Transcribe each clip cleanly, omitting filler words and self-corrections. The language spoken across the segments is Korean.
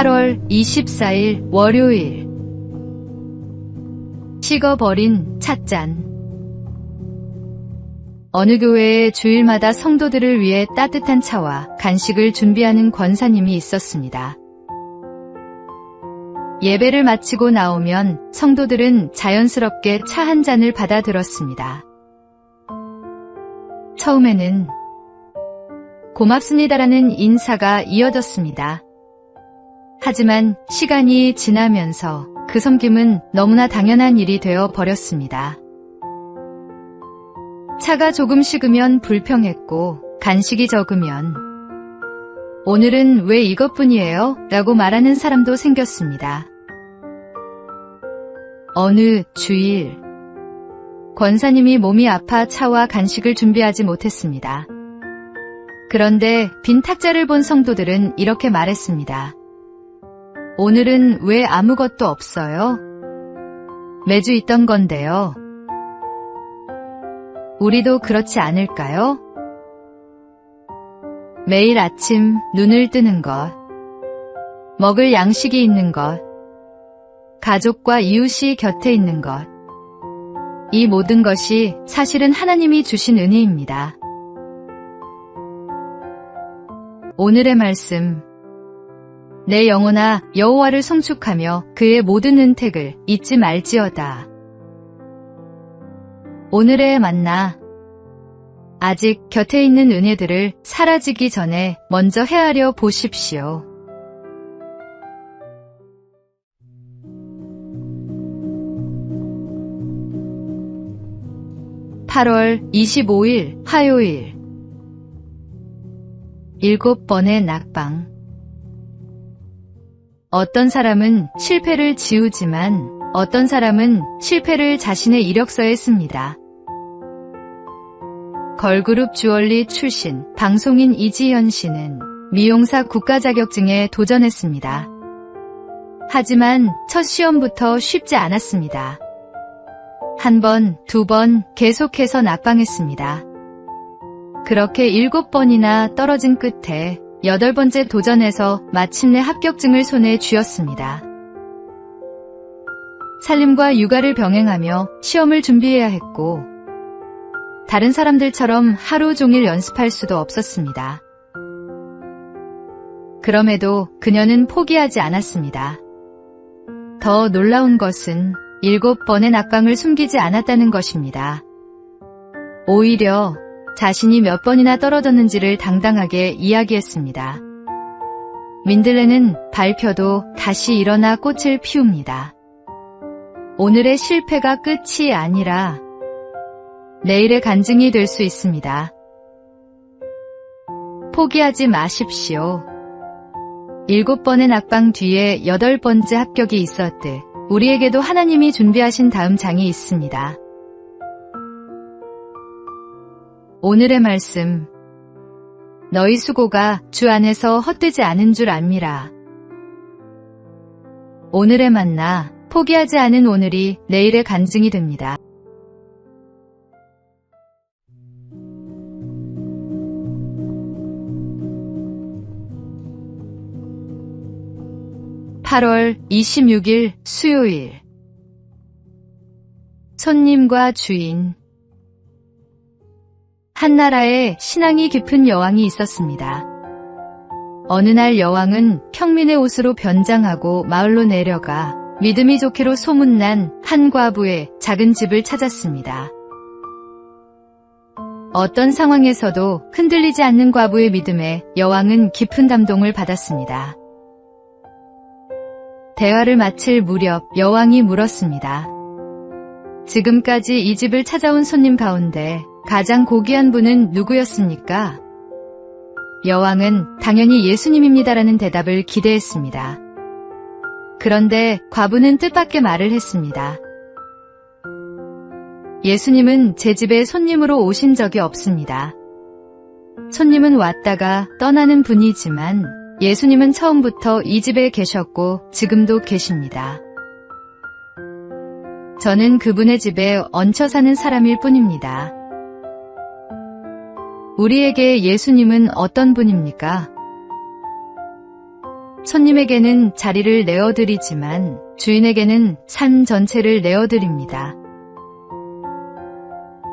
8월 24일 월요일. 식어버린 찻잔. 어느 교회에 주일마다 성도들을 위해 따뜻한 차와 간식을 준비하는 권사님이 있었습니다. 예배를 마치고 나오면 성도들은 자연스럽게 차 한 잔을 받아 들었습니다. 처음에는 고맙습니다라는 인사가 이어졌습니다. 하지만 시간이 지나면서 그 섬김은 너무나 당연한 일이 되어 버렸습니다. 차가 조금 식으면 불평했고 간식이 적으면 오늘은 왜 이것뿐이에요? 라고 말하는 사람도 생겼습니다. 어느 주일, 권사님이 몸이 아파 차와 간식을 준비하지 못했습니다. 그런데 빈 탁자를 본 성도들은 이렇게 말했습니다. 오늘은 왜 아무것도 없어요? 매주 있던 건데요. 우리도 그렇지 않을까요? 매일 아침 눈을 뜨는 것, 먹을 양식이 있는 것, 가족과 이웃이 곁에 있는 것, 이 모든 것이 사실은 하나님이 주신 은혜입니다. 오늘의 말씀, 내 영혼아 여호와를 송축하며 그의 모든 은택을 잊지 말지어다. 오늘의 만나, 아직 곁에 있는 은혜들을 사라지기 전에 먼저 헤아려 보십시오. (8월 25일) 화요일. 7번의 낙방. 어떤 사람은 실패를 지우지만 어떤 사람은 실패를 자신의 이력서에 씁니다. 걸그룹 주얼리 출신 방송인 이지현 씨는 미용사 국가 자격증에 도전했습니다. 하지만 첫 시험부터 쉽지 않았습니다. 한 번, 두 번 계속해서 낙방했습니다. 그렇게 7번이나 떨어진 끝에 8번째 도전에서 마침내 합격증을 손에 쥐었습니다. 살림과 육아를 병행하며 시험을 준비해야 했고 다른 사람들처럼 하루 종일 연습할 수도 없었습니다. 그럼에도 그녀는 포기하지 않았습니다. 더 놀라운 것은 7번의 낙방을 숨기지 않았다는 것입니다. 오히려 자신이 몇 번이나 떨어졌는지를 당당하게 이야기했습니다. 민들레는 밟혀도 다시 일어나 꽃을 피웁니다. 오늘의 실패가 끝이 아니라 내일의 간증이 될 수 있습니다. 포기하지 마십시오. 7번의 낙방 뒤에 8번째 합격이 있었듯 우리에게도 하나님이 준비하신 다음 장이 있습니다. 오늘의 말씀, 너희 수고가 주 안에서 헛되지 않은 줄 압니다. 오늘의 만나, 포기하지 않은 오늘이 내일의 간증이 됩니다. (8월 26일) 수요일. 손님과 주인. 한 나라에 신앙이 깊은 여왕이 있었습니다. 어느 날 여왕은 평민의 옷으로 변장하고 마을로 내려가 믿음이 좋기로 소문난 한 과부의 작은 집을 찾았습니다. 어떤 상황에서도 흔들리지 않는 과부의 믿음에 여왕은 깊은 감동을 받았습니다. 대화를 마칠 무렵 여왕이 물었습니다. 지금까지 이 집을 찾아온 손님 가운데 가장 고귀한 분은 누구였습니까? 여왕은 당연히 예수님입니다라는 대답을 기대했습니다. 그런데 과부는 뜻밖의 말을 했습니다. 예수님은 제 집에 손님으로 오신 적이 없습니다. 손님은 왔다가 떠나는 분이지만 예수님은 처음부터 이 집에 계셨고 지금도 계십니다. 저는 그분의 집에 얹혀 사는 사람일 뿐입니다. 우리에게 예수님은 어떤 분입니까? 손님에게는 자리를 내어드리지만 주인에게는 삶 전체를 내어드립니다.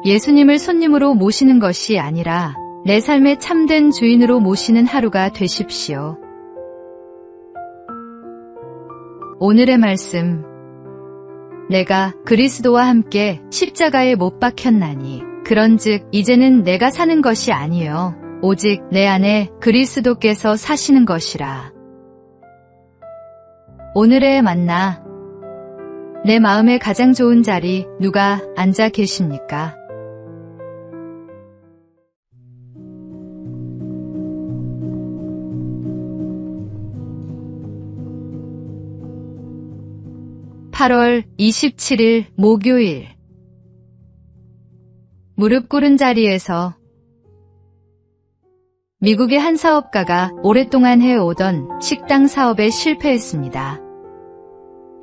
예수님을 손님으로 모시는 것이 아니라 내 삶의 참된 주인으로 모시는 하루가 되십시오. 오늘의 말씀. 내가 그리스도와 함께 십자가에 못 박혔나니 그런즉 이제는 내가 사는 것이 아니요 오직 내 안에 그리스도께서 사시는 것이라. 오늘의 만나. 내 마음의 가장 좋은 자리 누가 앉아 계십니까? (8월 27일) 목요일. 무릎 꿇은 자리에서. 미국의 한 사업가가 오랫동안 해오던 식당 사업에 실패했습니다.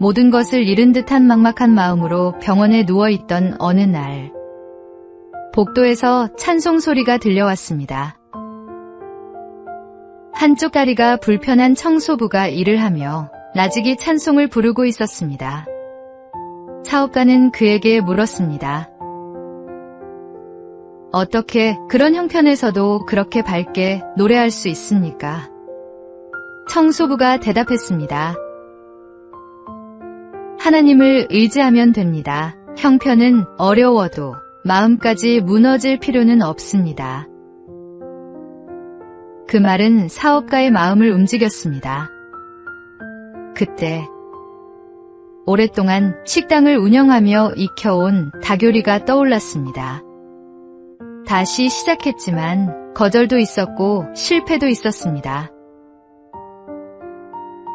모든 것을 잃은 듯한 막막한 마음으로 병원에 누워있던 어느 날, 복도에서 찬송 소리가 들려왔습니다. 한쪽 다리가 불편한 청소부가 일을 하며 나직이 찬송을 부르고 있었습니다. 사업가는 그에게 물었습니다. 어떻게 그런 형편에서도 그렇게 밝게 노래할 수 있습니까? 청소부가 대답했습니다. 하나님을 의지하면 됩니다. 형편은 어려워도 마음까지 무너질 필요는 없습니다. 그 말은 사업가의 마음을 움직였습니다. 그때 오랫동안 식당을 운영하며 익혀온 다교리가 떠올랐습니다. 다시 시작했지만 거절도 있었고 실패도 있었습니다.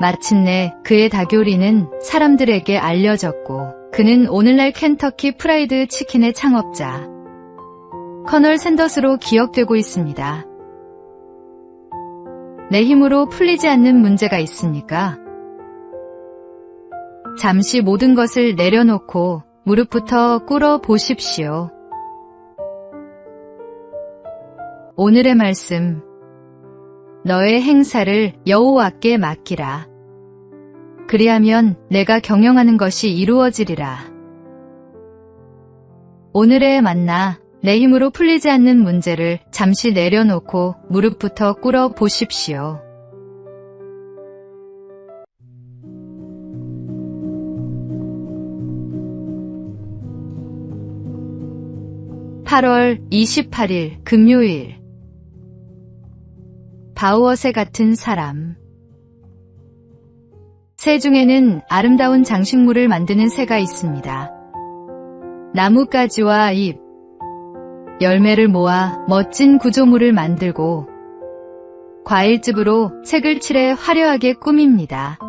마침내 그의 다교리는 사람들에게 알려졌고 그는 오늘날 켄터키 프라이드 치킨의 창업자 커널 샌더스로 기억되고 있습니다. 내 힘으로 풀리지 않는 문제가 있습니까? 잠시 모든 것을 내려놓고 무릎부터 꿇어 보십시오. 오늘의 말씀. 너의 행사를 여호와께 맡기라. 그리하면 내가 경영하는 것이 이루어지리라. 오늘의 만나. 내 힘으로 풀리지 않는 문제를 잠시 내려놓고 무릎부터 꿇어 보십시오. (8월 28일) 금요일. 바우어새 같은 사람. 새 중에는 아름다운 장식물을 만드는 새가 있습니다. 나뭇가지와 잎, 열매를 모아 멋진 구조물을 만들고 과일즙으로 색을 칠해 화려하게 꾸밉니다.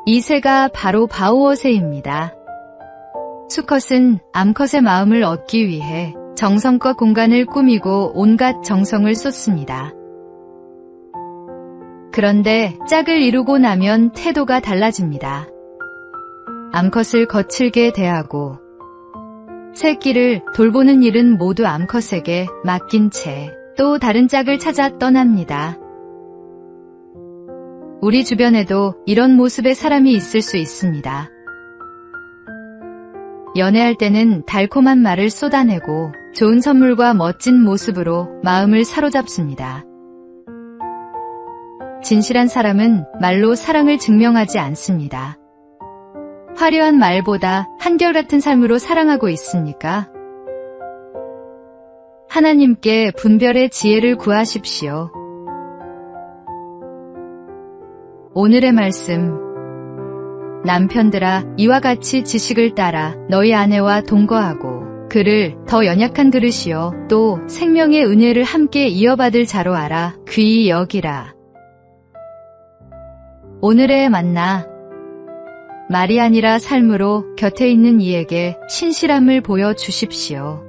이 새가 바로 바우어새입니다. 수컷은 암컷의 마음을 얻기 위해 정성껏 공간을 꾸미고 온갖 정성을 쏟습니다. 그런데 짝을 이루고 나면 태도가 달라집니다. 암컷을 거칠게 대하고 새끼를 돌보는 일은 모두 암컷에게 맡긴 채 또 다른 짝을 찾아 떠납니다. 우리 주변에도 이런 모습의 사람이 있을 수 있습니다. 연애할 때는 달콤한 말을 쏟아내고 좋은 선물과 멋진 모습으로 마음을 사로잡습니다. 진실한 사람은 말로 사랑을 증명하지 않습니다. 화려한 말보다 한결같은 삶으로 사랑하고 있습니까? 하나님께 분별의 지혜를 구하십시오. 오늘의 말씀. 남편들아, 이와 같이 지식을 따라 너희 아내와 동거하고 그를 더 연약한 그릇이요 또 생명의 은혜를 함께 이어받을 자로 알아 귀히 여기라. 오늘의 만나. 말이 아니라 삶으로 곁에 있는 이에게 신실함을 보여주십시오.